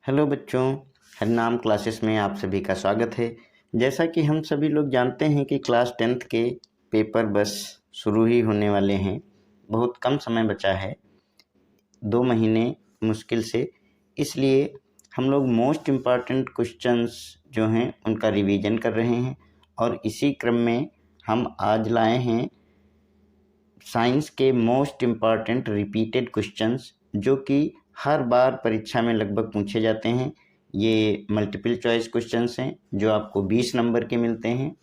Hello बच्चों, Harnam classes में आप सभी का स्वागत है। जैसा कि हम सभी लोग जानते हैं कि क्लास 10th के पेपर बस शुरू ही होने वाले हैं। बहुत कम समय बचा है, 2 महीने मुश्किल से। इसलिए हम लोग मोस्ट इम्पॉर्टेंट क्वेश्चंस जो हैं उनका रिवीजन कर रहे हैं और इसी क्रम में हम आज लाए हैं साइंस के मोस्ट इम्पॉर्टेंट रिपीटेड क्वेश्चंस, जो कि हर बार परीक्षा में लगभग पूछे जाते हैं। ये मल्टीपल चॉइस क्वेश्चंस हैं जो आपको 20 नंबर के मिलते हैं।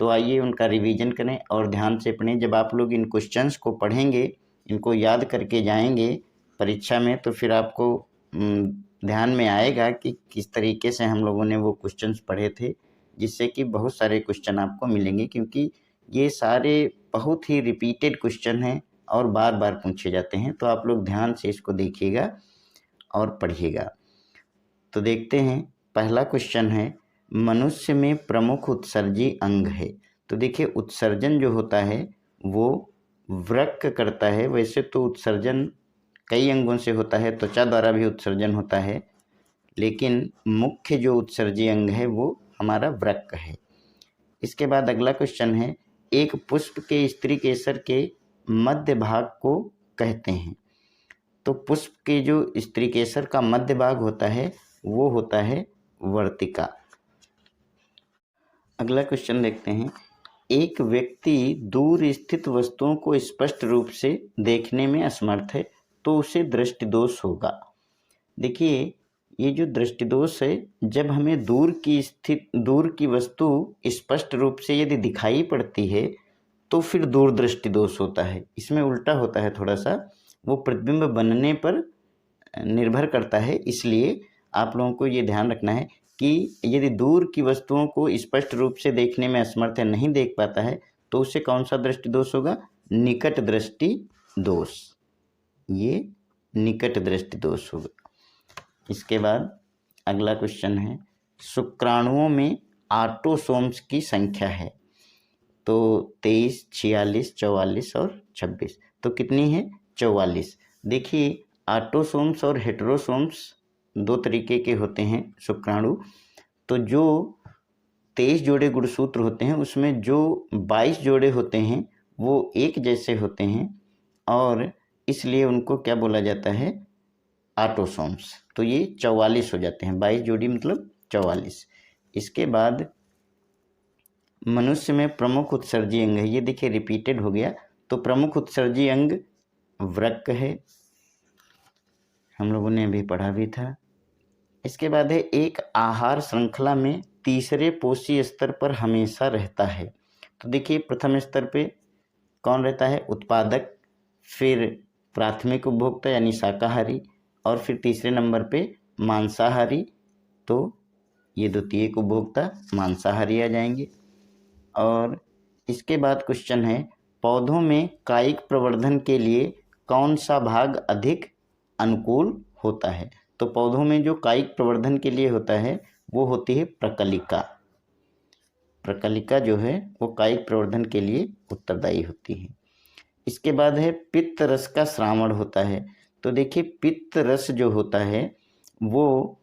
तो आइए उनका रिवीजन करें और ध्यान से पढ़ें। जब आप लोग इन क्वेश्चंस को पढ़ेंगे, इनको याद करके जाएंगे परीक्षा में, तो फिर आपको ध्यान में आएगा कि किस तरीके से हम लोगों ने वो क्वेश्चंस पढ़े थे, जिससे कि बहुत सारे क्वेश्चन आपको मिलेंगे, क्योंकि ये सारे बहुत ही रिपीटेड क्वेश्चन हैं और बार बार पूछे जाते हैं। तो आप लोग ध्यान से इसको देखिएगा और पढ़िएगा। तो देखते हैं, पहला क्वेश्चन है, मनुष्य में प्रमुख उत्सर्जी अंग है। तो देखिए, उत्सर्जन जो होता है वो वृक्क करता है। वैसे तो उत्सर्जन कई अंगों से होता है, त्वचा द्वारा भी उत्सर्जन होता है, लेकिन मुख्य जो उत्सर्जी अंग है वो हमारा वृक्क है। इसके बाद अगला क्वेश्चन है, एक पुष्प के स्त्री केसर के मध्य भाग को कहते हैं। तो पुष्प के जो स्त्री केसर का मध्य भाग होता है वो होता है वर्तिका। अगला क्वेश्चन देखते हैं, एक व्यक्ति दूर स्थित वस्तुओं को स्पष्ट रूप से देखने में असमर्थ है तो उसे दृष्टिदोष होगा। देखिए, ये जो दृष्टिदोष है, जब हमें दूर की वस्तु स्पष्ट रूप से यदि दिखाई पड़ती है तो फिर दूर दृष्टि दोष होता है। इसमें उल्टा होता है थोड़ा सा, वो प्रतिबिंब बनने पर निर्भर करता है। इसलिए आप लोगों को ये ध्यान रखना है कि यदि दूर की वस्तुओं को स्पष्ट रूप से देखने में असमर्थ है, नहीं देख पाता है, तो उससे कौन सा दृष्टि दोष होगा? निकट दृष्टि दोष। ये निकट दृष्टि दोष होगा। इसके बाद अगला क्वेश्चन है, शुक्राणुओं में ऑटोसोम्स की संख्या है। तो 23, 46, 44 और 26। तो कितनी है? 44। देखिए, ऑटोसोम्स और हेटेरोसोम्स 2 तरीके के होते हैं शुक्राणु। तो जो 23 जोड़े गुणसूत्र होते हैं उसमें जो 22 जोड़े होते हैं वो एक जैसे होते हैं और इसलिए उनको क्या बोला जाता है? ऑटोसोम्स। तो ये 44 हो जाते हैं, 22 जोड़ी मतलब 44। इसके बाद मनुष्य में प्रमुख उत्सर्जी अंग है। ये देखिए रिपीटेड हो गया। तो प्रमुख उत्सर्जी अंग वृक्क है, हम लोगों ने अभी पढ़ा भी था। इसके बाद है, एक आहार श्रृंखला में तीसरे पोषी स्तर पर हमेशा रहता है। तो देखिए, प्रथम स्तर पे कौन रहता है? उत्पादक, फिर प्राथमिक उपभोक्ता यानी शाकाहारी, और फिर तीसरे नंबर पे मांसाहारी। तो ये द्वितीयक उपभोक्ता मांसाहारी आ जाएंगे। और इसके बाद क्वेश्चन है, पौधों में कायिक प्रवर्धन के लिए कौन सा भाग अधिक अनुकूल होता है? तो पौधों में जो कायिक प्रवर्धन के लिए होता है वो होती है प्रकलिका। प्रकलिका जो है वो कायिक प्रवर्धन के लिए उत्तरदायी होती है। इसके बाद है, पित्त रस का श्रावण होता है। तो देखिए, पित्त रस जो होता है वो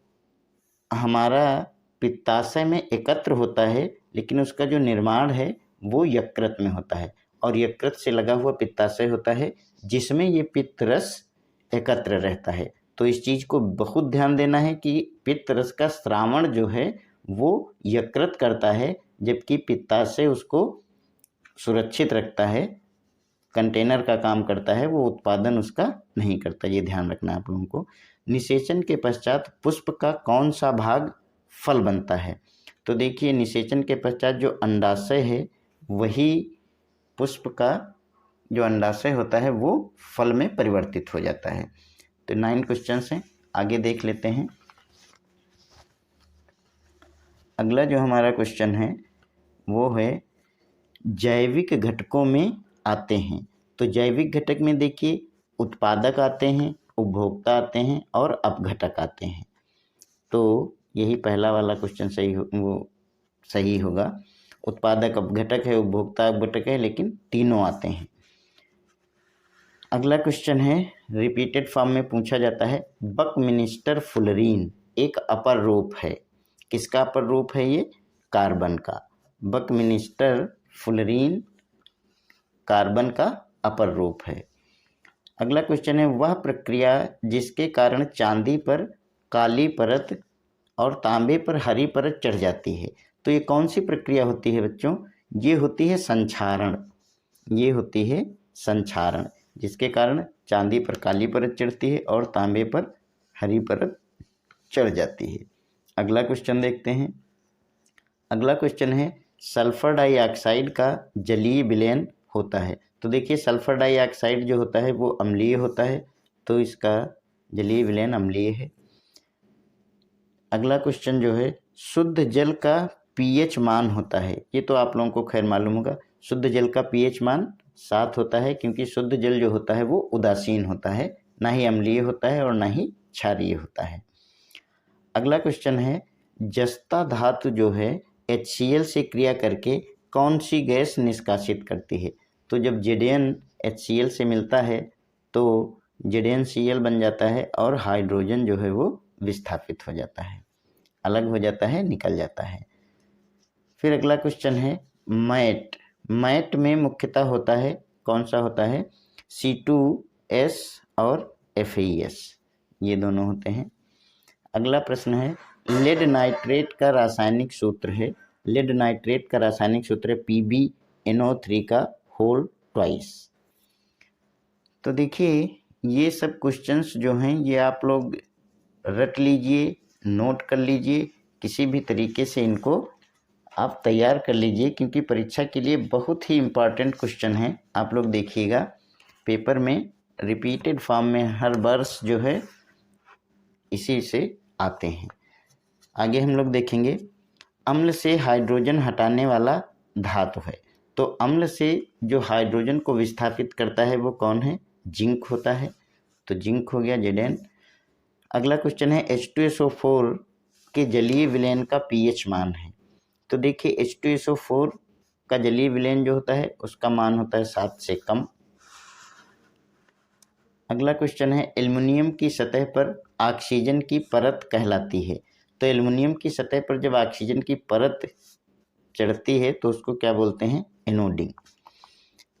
हमारा पित्ताशय में एकत्र होता है, लेकिन उसका जो निर्माण है वो यकृत में होता है और यकृत से लगा हुआ पित्ताशय होता है जिसमें ये पित्त रस एकत्र रहता है। तो इस चीज़ को बहुत ध्यान देना है कि पित्त रस का श्रावण जो है वो यकृत करता है, जबकि पित्ताशय उसको सुरक्षित रखता है, कंटेनर का काम करता है, वो उत्पादन उसका नहीं करता। ये ध्यान रखना आप लोगों को। निषेचन के पश्चात पुष्प का कौन सा भाग फल बनता है? तो देखिए, निषेचन के पश्चात जो अंडाशय है वही पुष्प का जो अंडाशय होता है वो फल में परिवर्तित हो जाता है। तो 9 क्वेश्चंस हैं, आगे देख लेते हैं। अगला जो हमारा क्वेश्चन है वो है, जैविक घटकों में आते हैं। तो जैविक घटक में देखिए, उत्पादक आते हैं, उपभोक्ता आते हैं और अपघटक आते हैं। तो यही पहला वाला क्वेश्चन सही होगा। उत्पादक अपघटक है, उपभोक्ता अपघटक है, लेकिन तीनों आते हैं। अगला क्वेश्चन है, रिपीटेड फॉर्म में पूछा जाता है, बकमिनिस्टर फुलरीन एक अपर रूप है। किसका अपर रूप है ये? कार्बन का। बकमिनिस्टर फुलरीन कार्बन का अपर रूप है। अगला क्वेश्चन है, वह प्रक्रिया जिसके कारण चांदी पर काली परत और तांबे पर हरी परत चढ़ जाती है, तो ये कौन सी प्रक्रिया होती है बच्चों? ये होती है संक्षारण। ये होती है संक्षारण, जिसके कारण चांदी पर काली परत चढ़ती है और तांबे पर हरी परत चढ़ जाती है। अगला क्वेश्चन देखते हैं। अगला क्वेश्चन है, सल्फर डाइऑक्साइड का जलीय विलयन होता है। तो देखिए सल्फर डाइऑक्साइड जो होता है वो अम्लीय होता है, तो इसका जलीय विलयन अम्लीय है। अगला क्वेश्चन जो है, शुद्ध जल का पीएच मान होता है। ये तो आप लोगों को खैर मालूम होगा, शुद्ध जल का पीएच मान 7 होता है, क्योंकि शुद्ध जल जो होता है वो उदासीन होता है, ना ही अम्लीय होता है और ना ही क्षारीय होता है। अगला क्वेश्चन है, जस्ता धातु जो है HCl से क्रिया करके कौन सी गैस निष्कासित करती है? तो जब Zn HCl से मिलता है तो ZnCl बन जाता है और हाइड्रोजन जो है वो विस्थापित हो जाता है, अलग हो जाता है, निकल जाता है। फिर अगला क्वेश्चन है, मैट। मैट में मुख्यतः होता है, कौन सा होता है? C2S और FeS, ये दोनों होते हैं। अगला प्रश्न है, लेड नाइट्रेट का रासायनिक सूत्र है। लेड नाइट्रेट का रासायनिक सूत्र है PbNO3 का होल ट्वाइस। तो देखिए ये सब क्वेश्चंस जो हैं ये आप लोग रट लीजिए, नोट कर लीजिए, किसी भी तरीके से इनको आप तैयार कर लीजिए, क्योंकि परीक्षा के लिए बहुत ही इम्पॉर्टेंट क्वेश्चन है। आप लोग देखिएगा पेपर में रिपीटेड फॉर्म में हर वर्ष जो है इसी से आते हैं। आगे हम लोग देखेंगे, अम्ल से हाइड्रोजन हटाने वाला धातु है। तो अम्ल से जो हाइड्रोजन को विस्थापित करता है वो कौन है? जिंक होता है, तो जिंक हो गया Zn। अगला क्वेश्चन है, H2SO4 के जलीय विलयन का pH मान है। तो देखिए H2SO4 का जलीय विलयन जो होता है उसका मान होता है 7 से कम। अगला क्वेश्चन है, एल्युमिनियम की सतह पर ऑक्सीजन की परत कहलाती है। तो एल्युमिनियम की सतह पर जब ऑक्सीजन की परत चढ़ती है तो उसको क्या बोलते हैं? एनोडिंग।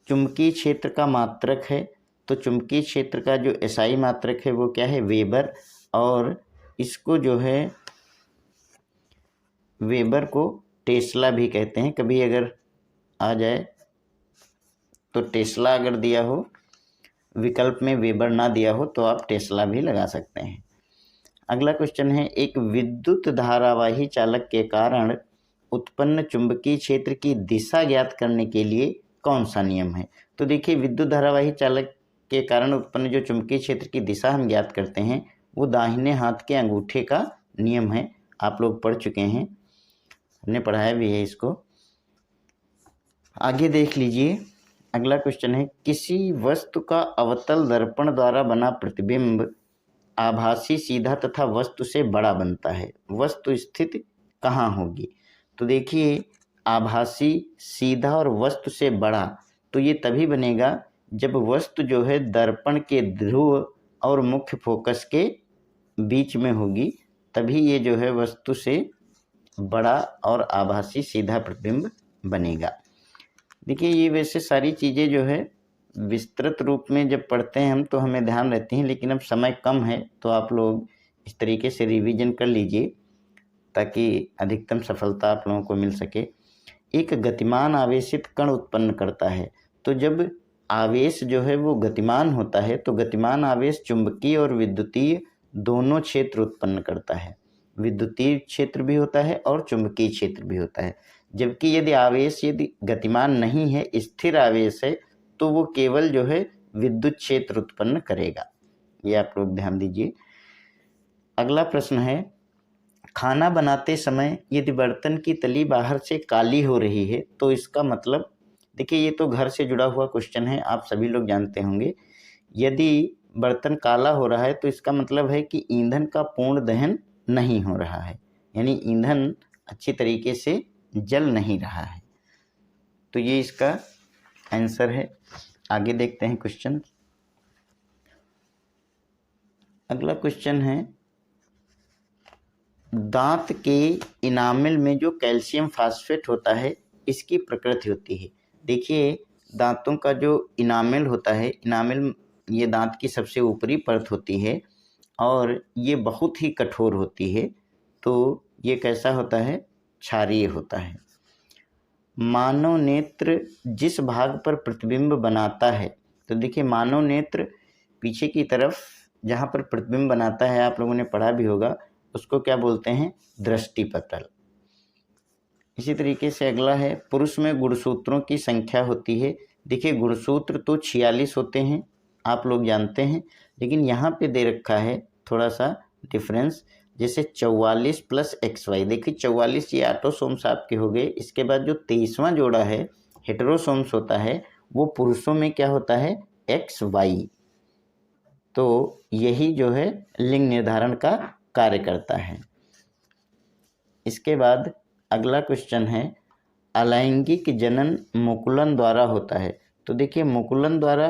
चुंबकीय क्षेत्र का मात्रक है। तो चुंबकीय क्षेत्र का जो SI मात्रक है वो क्या है? वेबर। और इसको जो है वेबर को टेस्ला भी कहते हैं। कभी अगर आ जाए तो टेस्ला अगर दिया हो, विकल्प में वेबर ना दिया हो तो आप टेस्ला भी लगा सकते हैं। अगला क्वेश्चन है, एक विद्युत धारावाही चालक के कारण उत्पन्न चुंबकीय क्षेत्र की दिशा ज्ञात करने के लिए कौन सा नियम है? तो देखिए विद्युत धारावाही चालक के कारण उत्पन्न जो चुंबकीय क्षेत्र की दिशा हम ज्ञात करते हैं वो दाहिने हाथ के अंगूठे का नियम है। आप लोग पढ़ चुके हैं, हमने पढ़ाया भी है इसको। आगे देख लीजिए, अगला क्वेश्चन है, किसी वस्तु का अवतल दर्पण द्वारा बना प्रतिबिंब आभासी सीधा तथा वस्तु से बड़ा बनता है। वस्तु स्थित कहाँ होगी? तो देखिए आभासी सीधा और वस्तु से बड़ा तो ये तभी बनेगा जब वस्तु जो है दर्पण के ध्रुव और मुख्य फोकस के बीच में होगी, तभी ये जो है वस्तु से बड़ा और आभासी सीधा प्रतिबिंब बनेगा। देखिए ये वैसे सारी चीज़ें जो है विस्तृत रूप में जब पढ़ते हैं हम तो हमें ध्यान रहती हैं, लेकिन अब समय कम है तो आप लोग इस तरीके से रिवीजन कर लीजिए ताकि अधिकतम सफलता आप लोगों को मिल सके। एक गतिमान आवेशित कण उत्पन्न करता है। तो जब आवेश जो है वो गतिमान होता है तो गतिमान आवेश चुंबकीय और विद्युतीय दोनों क्षेत्र उत्पन्न करता है। विद्युतीय क्षेत्र भी होता है और चुंबकीय क्षेत्र भी होता है। जबकि यदि आवेश यदि गतिमान नहीं है, स्थिर आवेश है, तो वो केवल जो है विद्युत क्षेत्र उत्पन्न करेगा। ये आप लोग ध्यान दीजिए। अगला प्रश्न है, खाना बनाते समय यदि बर्तन की तली बाहर से काली हो रही है तो इसका मतलब, देखिए ये तो घर से जुड़ा हुआ क्वेश्चन है, आप सभी लोग जानते होंगे। यदि बर्तन काला हो रहा है तो इसका मतलब है कि ईंधन का पूर्ण दहन नहीं हो रहा है, यानी ईंधन अच्छी तरीके से जल नहीं रहा है। तो ये इसका आंसर है। आगे देखते हैं क्वेश्चन। अगला क्वेश्चन है, दांत के इनामिल में जो कैल्शियम फास्फेट होता है इसकी प्रकृति होती है। देखिए दांतों का जो इनामिल होता है, इनामिल ये दांत की सबसे ऊपरी परत होती है और ये बहुत ही कठोर होती है। तो ये कैसा होता है? क्षारीय होता है। मानव नेत्र जिस भाग पर प्रतिबिंब बनाता है, तो देखिए मानव नेत्र पीछे की तरफ जहाँ पर प्रतिबिंब बनाता है, आप लोगों ने पढ़ा भी होगा, उसको क्या बोलते हैं? दृष्टिपटल। इसी तरीके से अगला है, पुरुष में गुणसूत्रों की संख्या होती है। देखिए गुणसूत्र तो 46 होते हैं, आप लोग जानते हैं, लेकिन यहाँ पे दे रखा है थोड़ा सा डिफरेंस, जैसे 44 प्लस XY। देखिए 44 ये ऑटोसोम्स आपके हो गए। इसके बाद जो 23वां जोड़ा है हेटेरोसोम्स होता है, वो पुरुषों में क्या होता है? XY। तो यही जो है लिंग निर्धारण का कार्य करता है। इसके बाद अगला क्वेश्चन है, अलैंगिक जनन मुकुलन द्वारा होता है। तो देखिए मुकुलन द्वारा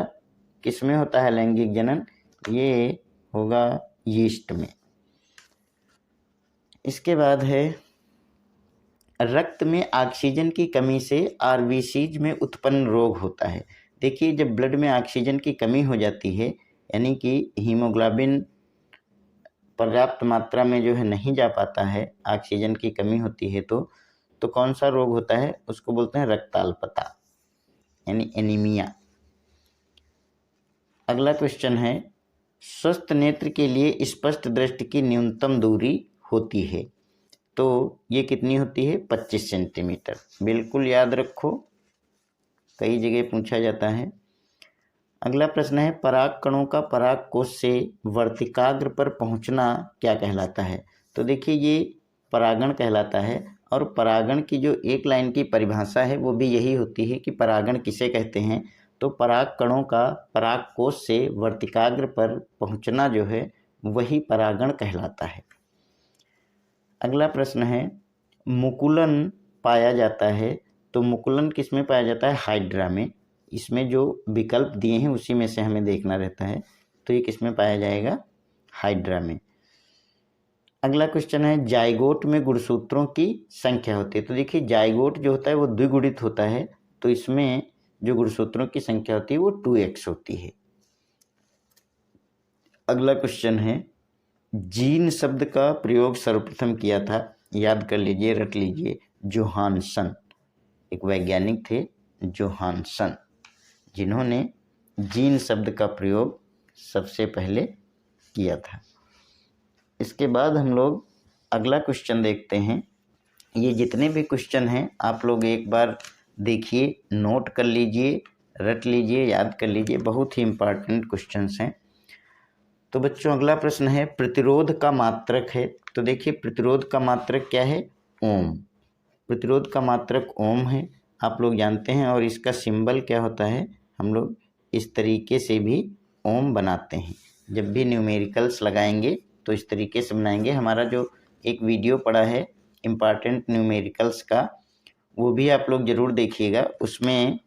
किसमें होता है अलैंगिक जनन? ये होगा यीस्ट में। इसके बाद है, रक्त में ऑक्सीजन की कमी से RBCs में उत्पन्न रोग होता है। देखिए जब ब्लड में ऑक्सीजन की कमी हो जाती है, यानी कि हीमोग्लोबिन पर्याप्त मात्रा में जो है नहीं जा पाता है, ऑक्सीजन की कमी होती है, तो कौन सा रोग होता है? उसको बोलते हैं रक्ताल्पता, यानी एनीमिया। अगला क्वेश्चन है, स्वस्थ नेत्र के लिए स्पष्ट दृष्टि की न्यूनतम दूरी होती है। तो ये कितनी होती है? 25 सेंटीमीटर। बिल्कुल याद रखो, कई जगह पूछा जाता है। अगला प्रश्न है, पराग कणों का पराग कोश से वर्तिकाग्र पर पहुंचना क्या कहलाता है? तो देखिए ये परागण कहलाता है, और परागण की जो एक लाइन की परिभाषा है वो भी यही होती है कि परागण किसे कहते हैं। तो पराग कणों का पराग कोश से वर्तिकाग्र पर पहुंचना जो है वही परागण कहलाता है। अगला प्रश्न है, मुकुलन पाया जाता है। तो मुकुलन किस में पाया जाता है? हाइड्रा में। इसमें जो विकल्प दिए हैं उसी में से हमें देखना रहता है। तो ये किस में पाया जाएगा? हाइड्रा में। अगला क्वेश्चन है, जाइगोट में गुणसूत्रों की संख्या होती है। तो देखिए जाइगोट जो होता है वो द्विगुणित होता है, तो इसमें जो गुणसूत्रों की संख्या होती है वो 2x होती है। अगला क्वेश्चन है, जीन शब्द का प्रयोग सर्वप्रथम किया था, याद कर लीजिए, रट लीजिए, जोहानसन। एक वैज्ञानिक थे जोहानसन, जिन्होंने जीन शब्द का प्रयोग सबसे पहले किया था। इसके बाद हम लोग अगला क्वेश्चन देखते हैं। ये जितने भी क्वेश्चन हैं आप लोग एक बार देखिए, नोट कर लीजिए, रट लीजिए, याद कर लीजिए, बहुत ही इम्पॉर्टेंट क्वेश्चंस हैं। तो बच्चों अगला प्रश्न है, प्रतिरोध का मात्रक है। तो देखिए प्रतिरोध का मात्रक क्या है? ओम। प्रतिरोध का मात्रक ओम है, आप लोग जानते हैं। और इसका सिंबल क्या होता है? हम लोग इस तरीके से भी ओम बनाते हैं। जब भी न्यूमेरिकल्स लगाएंगे तो इस तरीके से बनाएंगे। हमारा जो एक वीडियो पड़ा है इम्पॉर्टेंट न्यूमेरिकल्स का, वो भी आप लोग ज़रूर देखिएगा। उसमें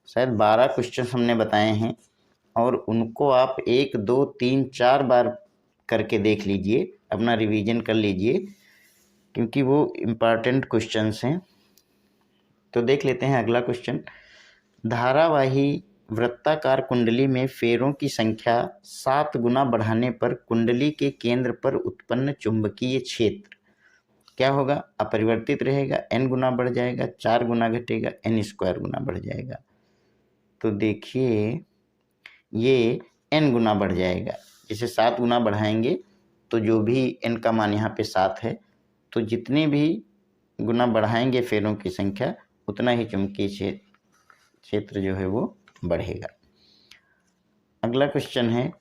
शायद 12 क्वेश्चन हमने बताए हैं, और उनको आप 1, 2, 3, 4 बार करके देख लीजिए, अपना रिवीजन कर लीजिए, क्योंकि वो इम्पॉर्टेंट क्वेश्चंस हैं। तो देख लेते हैं अगला क्वेश्चन, धारावाही वृत्ताकार कुंडली में फेरों की संख्या 7 गुना बढ़ाने पर कुंडली के केंद्र पर उत्पन्न चुंबकीय क्षेत्र क्या होगा? अपरिवर्तित रहेगा, n गुना बढ़ जाएगा, 4 गुना घटेगा, n² गुना बढ़ जाएगा। तो देखिए ये n गुना बढ़ जाएगा। जैसे 7 गुना बढ़ाएंगे तो जो भी n का मान यहाँ पे 7 है, तो जितने भी गुना बढ़ाएंगे फेरों की संख्या, उतना ही चुंबकीय क्षेत्र जो है वो बढ़ेगा। अगला क्वेश्चन है,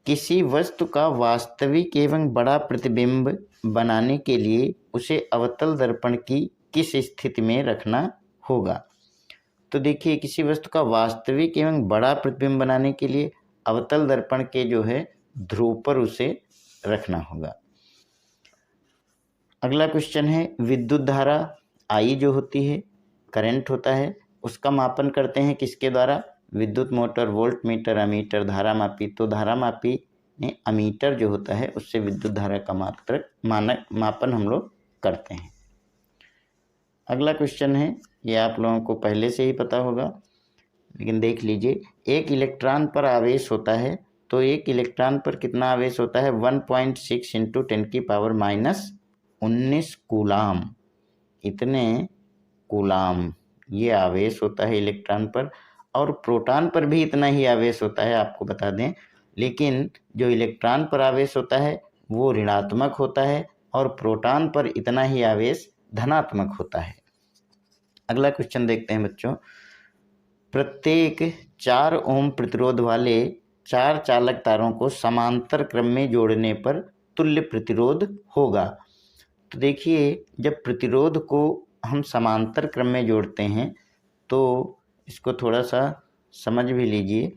किसी वस्तु का वास्तविक एवं बड़ा प्रतिबिंब बनाने के लिए उसे अवतल दर्पण की किस स्थिति में रखना होगा? तो देखिए किसी वस्तु का वास्तविक एवं बड़ा प्रतिबिंब बनाने के लिए अवतल दर्पण के जो है ध्रुव पर उसे रखना होगा। अगला क्वेश्चन है, विद्युत धारा I जो होती है, करंट होता है, उसका मापन करते हैं किसके द्वारा? विद्युत मोटर, वोल्ट मीटर, अमीटर, धारा मापी। तो धारा मापी में अमीटर जो होता है उससे विद्युत धारा का मापन हम लोग करते हैं। अगला क्वेश्चन है, ये आप लोगों को पहले से ही पता होगा, लेकिन देख लीजिए। एक इलेक्ट्रॉन पर आवेश होता है, तो एक इलेक्ट्रॉन पर कितना आवेश होता है? 1.6 इंटू 10⁻⁻19 कूलाम, इतने कूलाम ये आवेश होता है इलेक्ट्रॉन पर। और प्रोटॉन पर भी इतना ही आवेश होता है, आपको बता दें। लेकिन जो इलेक्ट्रॉन पर आवेश होता है वो ऋणात्मक होता है और प्रोटॉन पर इतना ही आवेश धनात्मक होता है। अगला क्वेश्चन देखते हैं बच्चों। प्रत्येक 4 ओम प्रतिरोध वाले 4 चालक तारों को समांतर क्रम में जोड़ने पर तुल्य प्रतिरोध होगा। तो देखिए, जब प्रतिरोध को हम समांतर क्रम में जोड़ते हैं तो इसको थोड़ा सा समझ भी लीजिए।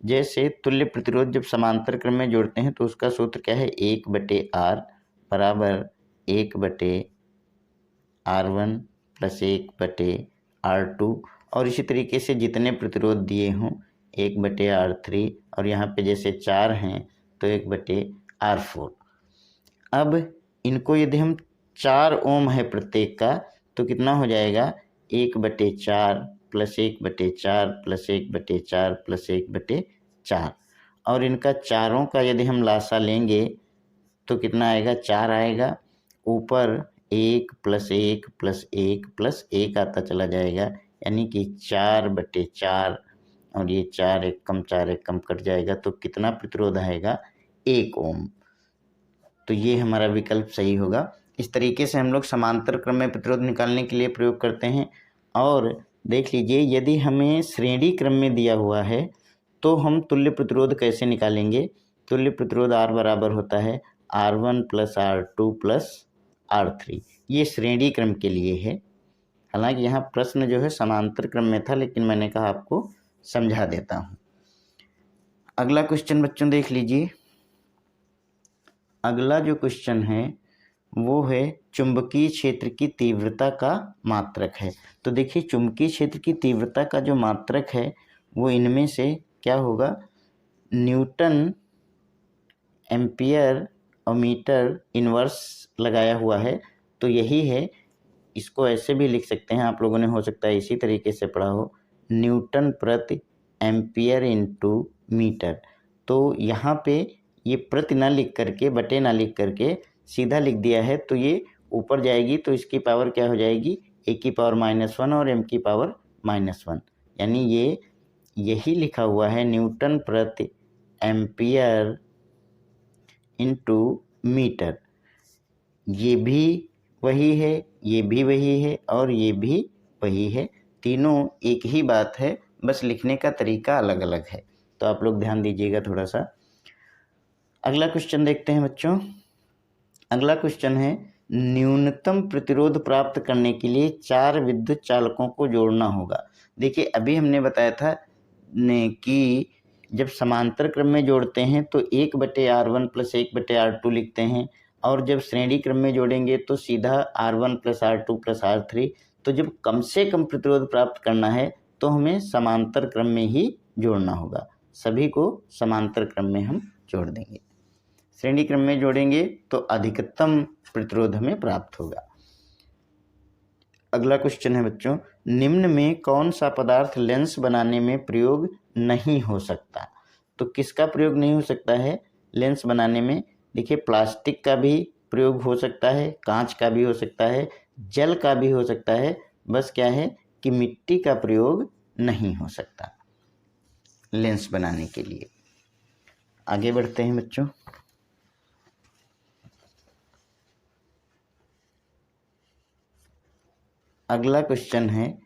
जैसे तुल्य प्रतिरोध जब समांतर क्रम में जोड़ते हैं तो उसका सूत्र क्या है? 1/R बराबर 1/R1 प्लस 1/R2, और इसी तरीके से जितने प्रतिरोध दिए हों 1/R3, और यहाँ पे जैसे 4 हैं तो 1/R4। अब इनको यदि हम 4 ओम है प्रत्येक का, तो कितना हो जाएगा? 1/4 प्लस 1/4 प्लस 1/4 प्लस 1/4, और इनका चारों का यदि हम लासा लेंगे तो कितना आएगा? 4 आएगा। ऊपर 1 प्लस 1 प्लस 1 प्लस 1 आता चला जाएगा, यानी कि 4/4, और ये 4 एक कम कट जाएगा, तो कितना प्रतिरोध आएगा? 1 ओम। तो ये हमारा विकल्प सही होगा। इस तरीके से हम लोग समांतर क्रम में प्रतिरोध निकालने के लिए प्रयोग करते हैं। और देख लीजिए, यदि हमें श्रेणी क्रम में दिया हुआ है तो हम तुल्य प्रतिरोध कैसे निकालेंगे? तुल्य प्रतिरोध R बराबर होता है R1 plus R2 plus R3। ये श्रेणी क्रम के लिए है। हालांकि यहाँ प्रश्न जो है समांतर क्रम में था, लेकिन मैंने कहा आपको समझा देता हूँ। अगला क्वेश्चन बच्चों देख लीजिए। अगला जो क्वेश्चन है वो है चुंबकीय क्षेत्र की तीव्रता का मात्रक है। तो देखिए, चुंबकीय क्षेत्र की तीव्रता का जो मात्रक है वो इनमें से क्या होगा? न्यूटन एम्पियर और मीटर इनवर्स लगाया हुआ है, तो यही है। इसको ऐसे भी लिख सकते हैं, आप लोगों ने हो सकता है इसी तरीके से पढ़ा हो, न्यूटन प्रति एम्पियर इंटू मीटर। तो यहाँ पे ये प्रति ना लिख करके, बटे ना लिख करके सीधा लिख दिया है, तो ये ऊपर जाएगी तो इसकी पावर क्या हो जाएगी? a की पावर -1 और m की पावर -1, यानी ये यही लिखा हुआ है न्यूटन प्रति एम्पियर इंटू मीटर। ये भी वही है, ये भी वही है, और ये भी वही है। तीनों एक ही बात है, बस लिखने का तरीका अलग अलग है। तो आप लोग ध्यान दीजिएगा थोड़ा सा। अगला क्वेश्चन देखते हैं बच्चों। अगला क्वेश्चन है, न्यूनतम प्रतिरोध प्राप्त करने के लिए 4 विद्युत चालकों को जोड़ना होगा। देखिए, अभी हमने बताया था कि जब समांतर क्रम में जोड़ते हैं तो 1/R1 प्लस 1/R2 लिखते हैं, और जब श्रेणी क्रम में जोड़ेंगे तो सीधा R1 plus R2 plus R3। तो जब कम से कम प्रतिरोध प्राप्त करना है तो हमें समांतर क्रम में ही जोड़ना होगा। सभी को समांतर क्रम में हम जोड़ देंगे। श्रेणी क्रम में जोड़ेंगे तो अधिकतम प्रतिरोध हमें प्राप्त होगा। अगला क्वेश्चन है बच्चों, निम्न में कौन सा पदार्थ लेंस बनाने में प्रयोग नहीं हो सकता? तो किसका प्रयोग नहीं हो सकता है लेंस बनाने में? देखिए, प्लास्टिक का भी प्रयोग हो सकता है, कांच का भी हो सकता है, जल का भी हो सकता है। बस क्या है कि मिट्टी का प्रयोग नहीं हो सकता लेंस बनाने के लिए। आगे बढ़ते हैं बच्चों। अगला क्वेश्चन है,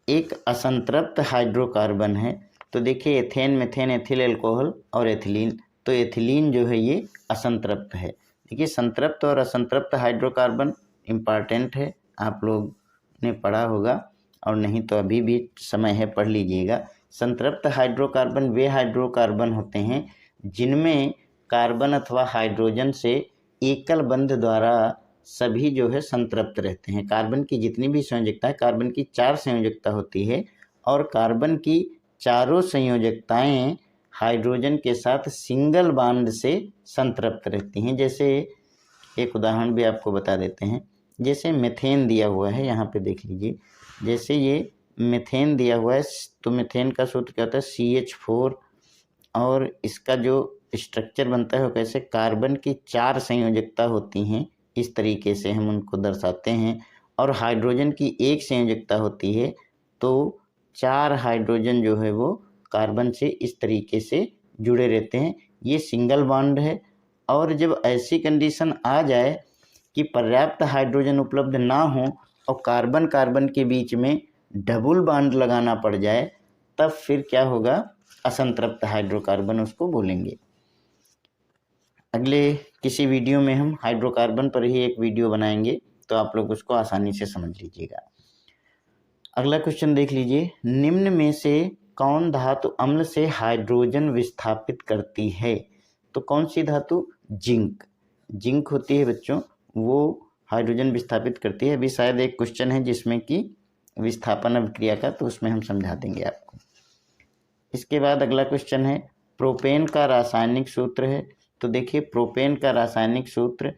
एक असंतृप्त हाइड्रोकार्बन है। तो देखिए, एथेन, मेथेन, एथिल अल्कोहल और एथिलीन। तो एथिलीन जो है ये असंतृप्त है। देखिए, संतृप्त और असंतृप्त हाइड्रोकार्बन इम्पॉर्टेंट है, आप लोग ने पढ़ा होगा, और नहीं तो अभी भी समय है, पढ़ लीजिएगा। संतृप्त हाइड्रोकार्बन वे हाइड्रोकार्बन होते हैं जिनमें कार्बन अथवा हाइड्रोजन से एकल बंध द्वारा सभी जो है संतृप्त रहते हैं। कार्बन की जितनी भी संयोजकता है, कार्बन की 4 संयोजकता होती है, और कार्बन की चारों संयोजकताएं हाइड्रोजन के साथ सिंगल बॉन्ड से संतृप्त रहती हैं। जैसे एक उदाहरण भी आपको बता देते हैं, जैसे मीथेन दिया हुआ है, यहाँ पे देख लीजिए, जैसे ये मीथेन दिया हुआ है तो मीथेन का सूत्र क्या होता है CH4, और इसका जो स्ट्रक्चर बनता है वो कैसे, कार्बन की 4 संयोजकता होती हैं, इस तरीके से हम उनको दर्शाते हैं, और हाइड्रोजन की 1 संयोजकता होती है, तो 4 हाइड्रोजन जो है वो कार्बन से इस तरीके से जुड़े रहते हैं। ये सिंगल बॉन्ड है। और जब ऐसी कंडीशन आ जाए कि पर्याप्त हाइड्रोजन उपलब्ध ना हो और कार्बन कार्बन के बीच में डबल बॉन्ड लगाना पड़ जाए, तब फिर क्या होगा, असंतृप्त हाइड्रोकार्बन उसको बोलेंगे। अगले किसी वीडियो में हम हाइड्रोकार्बन पर ही एक वीडियो बनाएंगे, तो आप लोग उसको आसानी से समझ लीजिएगा। अगला क्वेश्चन देख लीजिए, निम्न में से कौन धातु अम्ल से हाइड्रोजन विस्थापित करती है? तो कौन सी धातु? जिंक। जिंक होती है बच्चों, वो हाइड्रोजन विस्थापित करती है। अभी शायद एक क्वेश्चन है जिसमें कि विस्थापन अभिक्रिया का, तो उसमें हम समझा देंगे आपको। इसके बाद अगला क्वेश्चन है, प्रोपेन का रासायनिक सूत्र है। तो देखिए प्रोपेन का रासायनिक सूत्र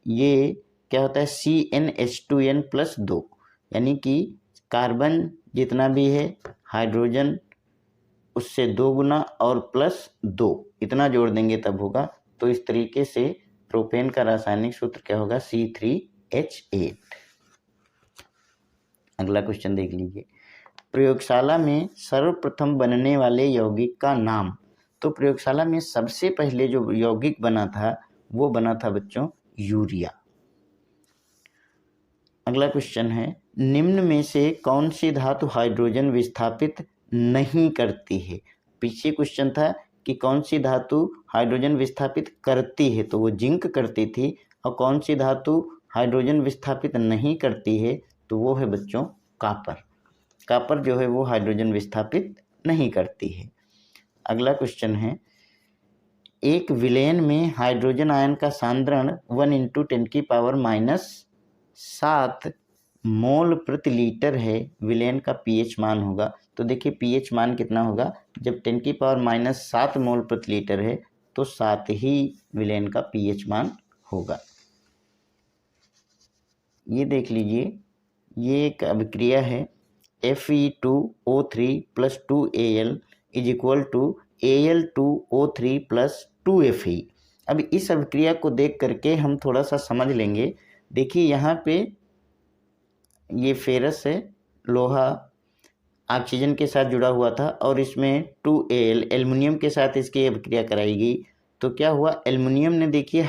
ये क्या होता है, CnH2n+2, यानी कि कार्बन जितना भी है, हाइड्रोजन उससे 2 गुना और +2, इतना जोड़ देंगे तब होगा। तो इस तरीके से प्रोपेन का रासायनिक सूत्र क्या होगा, C3H8। अगला क्वेश्चन देख लीजिए, प्रयोगशाला में सर्वप्रथम बनने वाले यौगिक का नाम। तो प्रयोगशाला में सबसे पहले जो यौगिक बना था वो बना था बच्चों यूरिया। अगला क्वेश्चन है, निम्न में से कौन सी धातु हाइड्रोजन विस्थापित नहीं करती है? पीछे क्वेश्चन था कि कौन सी धातु हाइड्रोजन विस्थापित करती है, तो वो जिंक करती थी। और कौन सी धातु हाइड्रोजन विस्थापित नहीं करती है, तो वो है बच्चों कॉपर। कॉपर जो है वो हाइड्रोजन विस्थापित नहीं करती है। अगला क्वेश्चन है, एक विलयन में हाइड्रोजन आयन का सांद्रण 1 × 10⁻⁷ मोल प्रति लीटर है, विलयन का pH मान होगा। तो देखिए pH मान कितना होगा, जब 10⁻⁷ मोल प्रति लीटर है तो 7 ही विलयन का pH मान होगा। ये देख लीजिए, ये एक अभिक्रिया है, Fe2O3 + 2Al = Al2O3 + 2Fe। अब इस अभिक्रिया को देख करके हम थोड़ा सा समझ लेंगे। देखिए यहाँ पे ये फेरस है, लोहा ऑक्सीजन के साथ जुड़ा हुआ था, और इसमें 2Al एल्युमिनियम के साथ इसकी अभिक्रिया कराई गई। तो क्या हुआ, एल्युमिनियम ने देखिए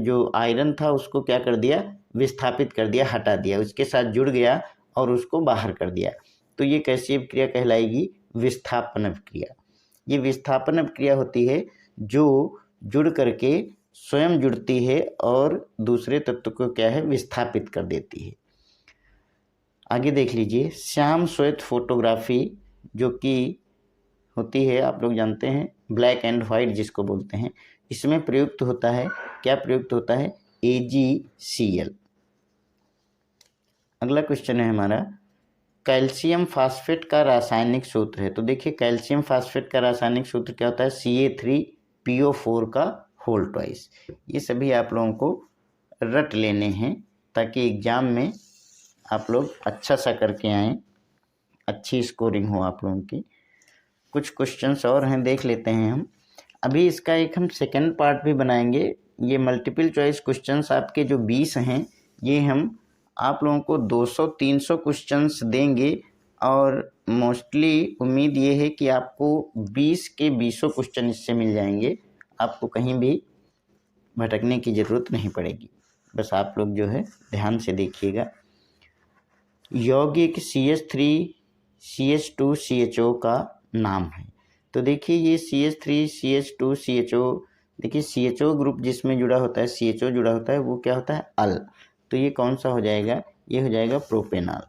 जो आयरन था उसको क्या कर दिया, विस्थापित कर दिया, हटा दिया, उसके साथ जुड़ गया और उसको बाहर कर दिया। तो ये कैसी अभिक्रिया कहलाएगी, विस्थापन अभिक्रिया। ये विस्थापन अभिक्रिया होती है जो जुड़ करके स्वयं जुड़ती है और दूसरे तत्व को क्या है, विस्थापित कर देती है। आगे देख लीजिए, श्याम श्वेत फोटोग्राफी जो कि होती है, आप लोग जानते हैं, ब्लैक एंड वाइट जिसको बोलते हैं, इसमें प्रयुक्त होता है, क्या प्रयुक्त होता है, AgCl। अगला क्वेश्चन है हमारा, कैल्शियम फास्फेट का रासायनिक सूत्र है। तो देखिए कैल्शियम फास्फेट का रासायनिक सूत्र क्या होता है, Ca3PO4 का होल ट्वाइस। ये सभी आप लोगों को रट लेने हैं ताकि एग्जाम में आप लोग अच्छा सा करके आएँ, अच्छी स्कोरिंग हो आप लोगों की। कुछ क्वेश्चंस और हैं, देख लेते हैं हम। अभी इसका एक हम सेकंड पार्ट भी बनाएंगे। ये मल्टीपल चॉइस क्वेश्चंस आपके जो 20 हैं, ये हम आप लोगों को 200-300 क्वेश्चंस देंगे, और मोस्टली उम्मीद ये है कि आपको 20 के 20 क्वेश्चन इससे मिल जाएंगे। आपको कहीं भी भटकने की ज़रूरत नहीं पड़ेगी, बस आप लोग जो है ध्यान से देखिएगा। यौगिक CH3CH2CHO का नाम है। तो देखिए ये CH3CH2CHO, देखिए CHO ग्रुप जिसमें जुड़ा होता है, CHO जुड़ा होता है, वो क्या होता है, अल। तो ये कौन सा हो जाएगा, ये हो जाएगा प्रोपेनॉल।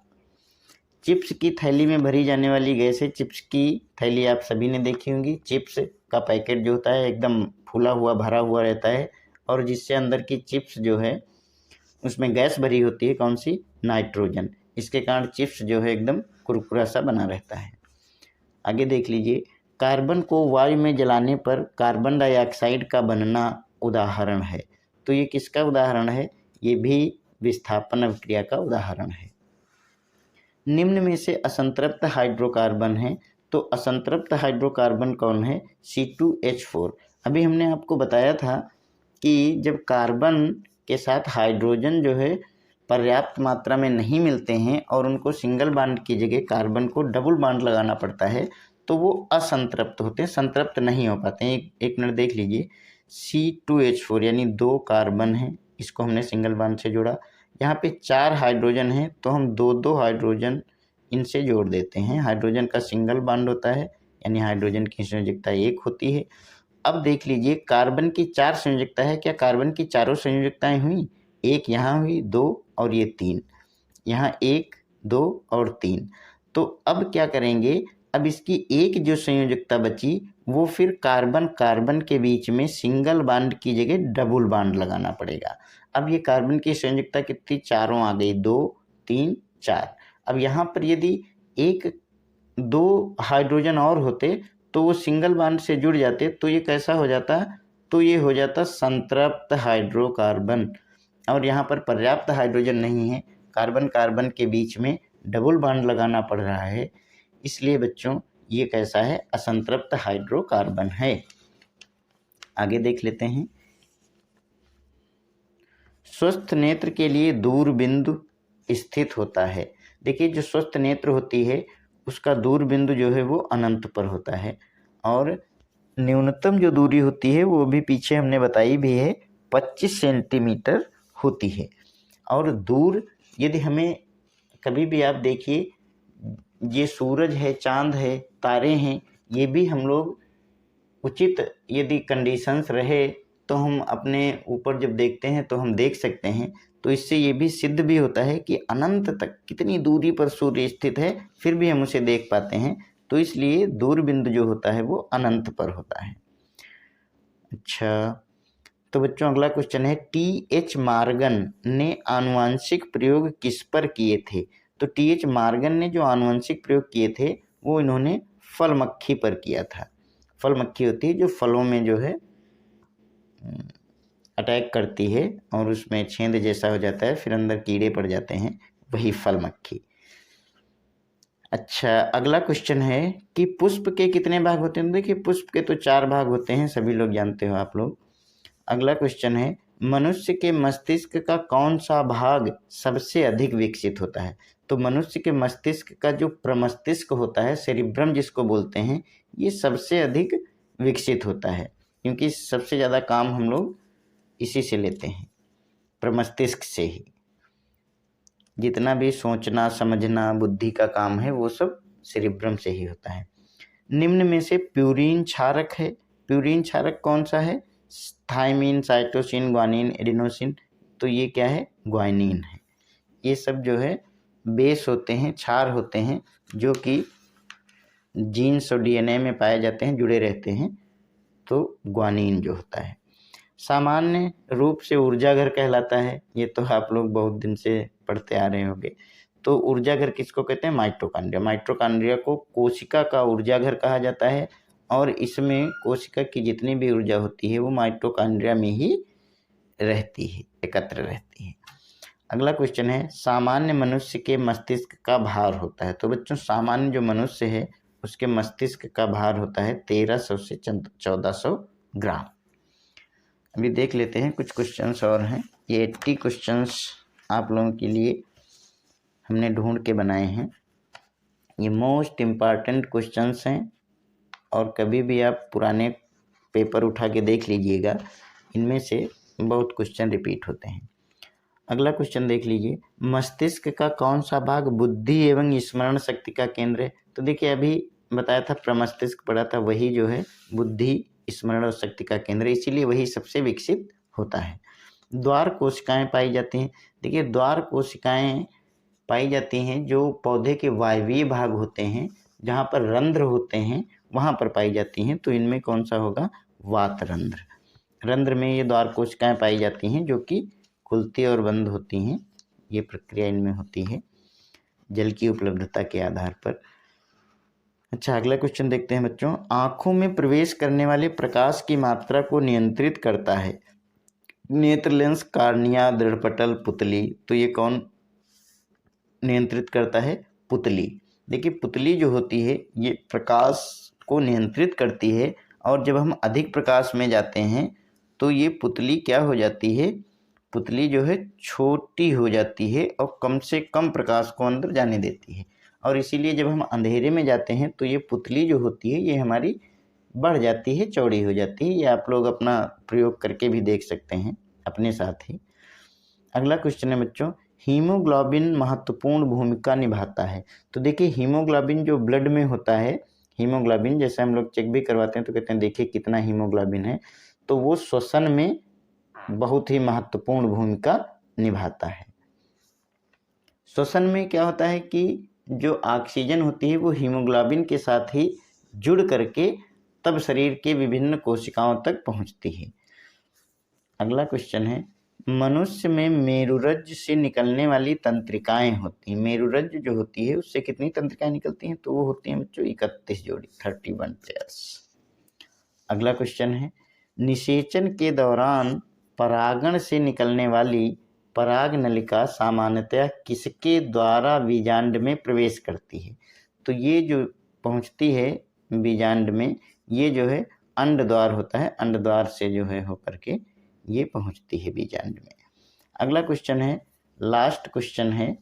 चिप्स की थैली में भरी जाने वाली गैस है। चिप्स की थैली आप सभी ने देखी होंगी। चिप्स का पैकेट जो होता है एकदम फूला हुआ भरा हुआ रहता है, और जिससे अंदर की चिप्स जो है उसमें गैस भरी होती है, कौन सी, नाइट्रोजन। इसके कारण चिप्स जो है एकदम कुरकुरा सा बना रहता है। आगे देख लीजिए, कार्बन को वायु में जलाने पर कार्बन डाइऑक्साइड का बनना उदाहरण है। तो ये किसका उदाहरण है? ये भी विस्थापन अभिक्रिया का उदाहरण है। निम्न में से असंतृप्त हाइड्रोकार्बन है, तो असंतृप्त हाइड्रोकार्बन कौन है? C2H4। अभी हमने आपको बताया था कि जब कार्बन के साथ हाइड्रोजन जो है पर्याप्त मात्रा में नहीं मिलते हैं और उनको सिंगल बॉन्ड की जगह कार्बन को डबल बॉन्ड लगाना पड़ता है, तो वो असंतृप्त होते हैं, संतृप्त नहीं हो पाते हैं। एक मिनट देख लीजिए, C2H4 यानी 2 कार्बन है, इसको हमने सिंगल बॉन्ड से जोड़ा। यहाँ पे 4 हाइड्रोजन है, तो हम 2-2 हाइड्रोजन इनसे जोड़ देते हैं। हाइड्रोजन का सिंगल बॉन्ड होता है, यानी हाइड्रोजन की संयोजकता 1 होती है। अब देख लीजिए, कार्बन की 4 संयोजकता है, क्या कार्बन की चारों संयोजकताएं हुई? एक यहाँ हुई, 2 और ये 3, यहाँ 1, 2 और 3। तो अब क्या करेंगे, अब इसकी एक जो संयोजकता बची वो फिर कार्बन कार्बन के बीच में सिंगल बॉन्ड की जगह डबल बॉन्ड लगाना पड़ेगा। अब ये कार्बन की संयोजकता कितनी? चारों आ गई, 2, 3, 4। अब यहाँ पर यदि 1-2 हाइड्रोजन और होते तो वो सिंगल बॉन्ड से जुड़ जाते, तो ये कैसा हो जाता? तो ये हो जाता संतृप्त हाइड्रोकार्बन। और यहाँ पर पर्याप्त हाइड्रोजन नहीं है, कार्बन कार्बन के बीच में डबल बॉन्ड लगाना पड़ रहा है, इसलिए बच्चों ये कैसा है? असंतृप्त हाइड्रोकार्बन है। आगे देख लेते हैं। स्वस्थ नेत्र के लिए दूर बिंदु स्थित होता है। देखिए, जो स्वस्थ नेत्र होती है उसका दूर बिंदु जो है वो अनंत पर होता है, और न्यूनतम जो दूरी होती है वो भी पीछे हमने बताई भी है, 25 सेंटीमीटर होती है। और दूर यदि हमें कभी भी आप देखिए, ये सूरज है, चांद है, तारे हैं, ये भी हम लोग उचित यदि कंडीशंस रहे तो हम अपने ऊपर जब देखते हैं तो हम देख सकते हैं। तो इससे ये भी सिद्ध भी होता है कि अनंत तक कितनी दूरी पर सूर्य स्थित है फिर भी हम उसे देख पाते हैं। तो इसलिए दूर बिंदु जो होता है वो अनंत पर होता है। अच्छा, तो बच्चों अगला क्वेश्चन है, TH मार्गन ने आनुवांशिक प्रयोग किस पर किए थे? तो TH मार्गन ने जो आनुवंशिक प्रयोग किए थे वो इन्होंने फल मक्खी पर किया था। फल मक्खी होती है जो फलों में जो है अटैक करती है और उसमें छेद जैसा हो जाता है, फिर अंदर कीड़े पड़ जाते हैं, वही फल मक्खी। अच्छा, अगला क्वेश्चन है कि पुष्प के कितने भाग होते हैं? देखिए, पुष्प के तो 4 भाग होते हैं, सभी लोग जानते हो आप लोग। अगला क्वेश्चन है, मनुष्य के मस्तिष्क का कौन सा भाग सबसे अधिक विकसित होता है? तो मनुष्य के मस्तिष्क का जो प्रमस्तिष्क होता है, सेरिब्रम जिसको बोलते हैं, ये सबसे अधिक विकसित होता है, क्योंकि सबसे ज़्यादा काम हम लोग इसी से लेते हैं, प्रमस्तिष्क से ही। जितना भी सोचना समझना बुद्धि का काम है वो सब सेरिब्रम से ही होता है। निम्न में से प्यूरिन क्षारक है, प्यूरिन क्षारक कौन सा है? Thiamine, cytosine, guanine, adenosine. तो ये क्या है? ग्वानिन है। ये सब जो है बेस होते हैं, क्षार होते हैं, जो कि जीन्स और DNA में पाए जाते हैं, जुड़े रहते हैं। तो ग्वानिन जो होता है सामान्य रूप से ऊर्जा घर कहलाता है। ये तो आप लोग बहुत दिन से पढ़ते आ रहे होंगे। तो ऊर्जा घर किसको कहते हैं? माइटोकॉन्ड्रिया। माइटोकॉन्ड्रिया को कोशिका का ऊर्जा घर कहा जाता है, और इसमें कोशिका की जितनी भी ऊर्जा होती है वो माइटोकॉन्ड्रिया में ही रहती है, एकत्र रहती है। अगला क्वेश्चन है, सामान्य मनुष्य के मस्तिष्क का भार होता है। तो बच्चों, सामान्य जो मनुष्य है उसके मस्तिष्क का भार होता है 1300 से 1400 ग्राम। अभी देख लेते हैं, कुछ क्वेश्चंस और हैं। ये 80 क्वेश्चंस आप लोगों के लिए हमने ढूंढ के बनाए हैं। ये मोस्ट इम्पॉर्टेंट क्वेश्चंस हैं, और कभी भी आप पुराने पेपर उठा के देख लीजिएगा, इनमें से बहुत क्वेश्चन रिपीट होते हैं। अगला क्वेश्चन देख लीजिए, मस्तिष्क का कौन सा भाग बुद्धि एवं स्मरण शक्ति का केंद्र है? तो देखिए, अभी बताया था प्रमस्तिष्क पढ़ा था, वही जो है बुद्धि स्मरण और शक्ति का केंद्र, इसीलिए वही सबसे विकसित होता है। द्वार कोशिकाएं पाई जाती हैं। देखिए, द्वार कोशिकाएं पाई जाती हैं जो पौधे के वायवीय भाग होते हैं, जहाँ पर रंध्र होते हैं वहाँ पर पाई जाती हैं। तो इनमें कौन सा होगा? वात रंध्र। रंध्र में ये द्वार कोशिकाएं पाई जाती हैं जो कि खुलती और बंद होती हैं। ये प्रक्रिया इनमें होती है जल की उपलब्धता के आधार पर। अच्छा, अगला क्वेश्चन देखते हैं बच्चों। आँखों में प्रवेश करने वाले प्रकाश की मात्रा को नियंत्रित करता है नेत्र लेंस, कार्निया, दृढ़पटल, पुतली। तो ये कौन नियंत्रित करता है? पुतली। देखिए, पुतली जो होती है ये प्रकाश को नियंत्रित करती है, और जब हम अधिक प्रकाश में जाते हैं तो ये पुतली क्या हो जाती है? पुतली जो है छोटी हो जाती है और कम से कम प्रकाश को अंदर जाने देती है, और इसीलिए जब हम अंधेरे में जाते हैं तो ये पुतली जो होती है ये हमारी बढ़ जाती है, चौड़ी हो जाती है। ये आप लोग अपना प्रयोग करके भी देख सकते हैं अपने साथ ही। अगला क्वेश्चन है बच्चों, हीमोग्लोबिन महत्वपूर्ण भूमिका निभाता है। तो देखिए, हीमोग्लोबिन जो ब्लड में होता है, हीमोग्लोबिन जैसे हम लोग चेक भी करवाते हैं तो कहते हैं देखिए कितना हीमोग्लोबिन है, तो वो श्वसन में बहुत ही महत्वपूर्ण भूमिका निभाता है। श्वसन में क्या होता है कि जो ऑक्सीजन होती है वो हीमोग्लोबिन के साथ ही जुड़ करके तब शरीर के विभिन्न कोशिकाओं तक पहुंचती है। अगला क्वेश्चन है, मनुष्य में मेरुरज्ज से निकलने वाली तंत्रिकाएं होती हैं। मेरुरज्ज जो होती है उससे कितनी तंत्रिकाएं निकलती हैं? तो वो होती हैं बच्चों 31 जोड़ी, 31 पेयर्स। अगला क्वेश्चन है, निषेचन के दौरान परागण से निकलने वाली पराग नलिका सामान्यतः किसके द्वारा बीजांड में प्रवेश करती है? तो ये जो पहुंचती है बीजांड में, ये जो है अंड द्वार होता है, अंड द्वार से जो है होकर के ये पहुंचती है बीजांड में। अगला क्वेश्चन है, लास्ट क्वेश्चन है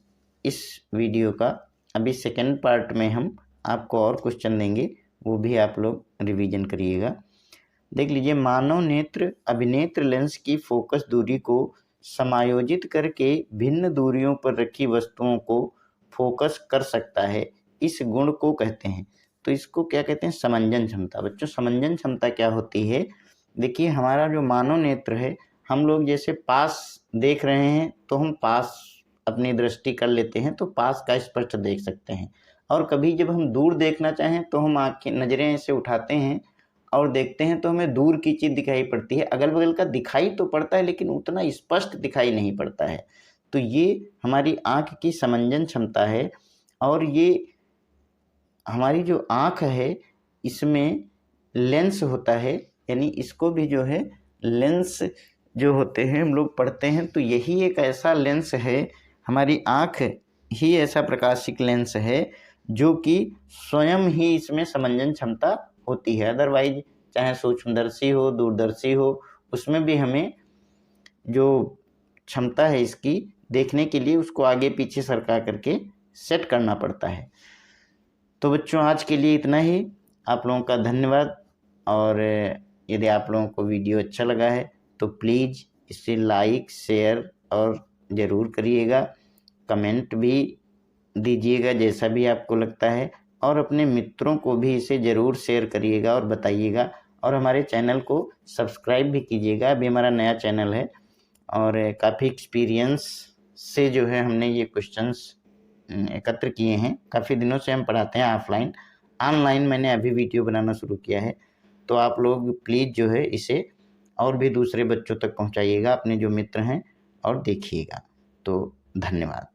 इस वीडियो का। अभी सेकंड पार्ट में हम आपको और क्वेश्चन देंगे, वो भी आप लोग रिवीजन करिएगा। देख लीजिए, मानव नेत्र अभिनेत्र लेंस की फोकस दूरी को समायोजित करके भिन्न दूरियों पर रखी वस्तुओं को फोकस कर सकता है, इस गुण को कहते हैं। तो इसको क्या कहते हैं? समंजन क्षमता। बच्चों, समंजन क्षमता क्या होती है? देखिए, हमारा जो मानव नेत्र है, हम लोग जैसे पास देख रहे हैं तो हम पास अपनी दृष्टि कर लेते हैं तो पास का स्पष्ट देख सकते हैं, और कभी जब हम दूर देखना चाहें तो हम आँखें नज़रें ऐसे उठाते हैं और देखते हैं तो हमें दूर की चीज़ दिखाई पड़ती है, अगल बगल का दिखाई तो पड़ता है लेकिन उतना स्पष्ट दिखाई नहीं पड़ता है। तो ये हमारी आँख की समंजन क्षमता है, और ये हमारी जो आँख है इसमें लेंस होता है, यानी इसको भी जो है लेंस जो होते हैं हम लोग पढ़ते हैं, तो यही एक ऐसा लेंस है, हमारी आँख ही ऐसा प्रकाशिक लेंस है जो कि स्वयं ही इसमें समंजन क्षमता होती है। अदरवाइज चाहे सूक्ष्मदर्शी हो, दूरदर्शी हो, उसमें भी हमें जो क्षमता है इसकी देखने के लिए उसको आगे पीछे सरका करके सेट करना पड़ता है। तो बच्चों, आज के लिए इतना ही। आप लोगों का धन्यवाद, और यदि आप लोगों को वीडियो अच्छा लगा है तो प्लीज़ इसे लाइक, शेयर और ज़रूर करिएगा। कमेंट भी दीजिएगा जैसा भी आपको लगता है, और अपने मित्रों को भी इसे ज़रूर शेयर करिएगा और बताइएगा, और हमारे चैनल को सब्सक्राइब भी कीजिएगा। अभी हमारा नया चैनल है और काफ़ी एक्सपीरियंस से जो है हमने ये क्वेश्चंस एकत्र किए हैं। काफ़ी दिनों से हम पढ़ाते हैं ऑफलाइन, ऑनलाइन मैंने अभी वीडियो बनाना शुरू किया है। तो आप लोग प्लीज़ जो है इसे और भी दूसरे बच्चों तक पहुंचाइएगा, अपने जो मित्र हैं, और देखिएगा। तो धन्यवाद।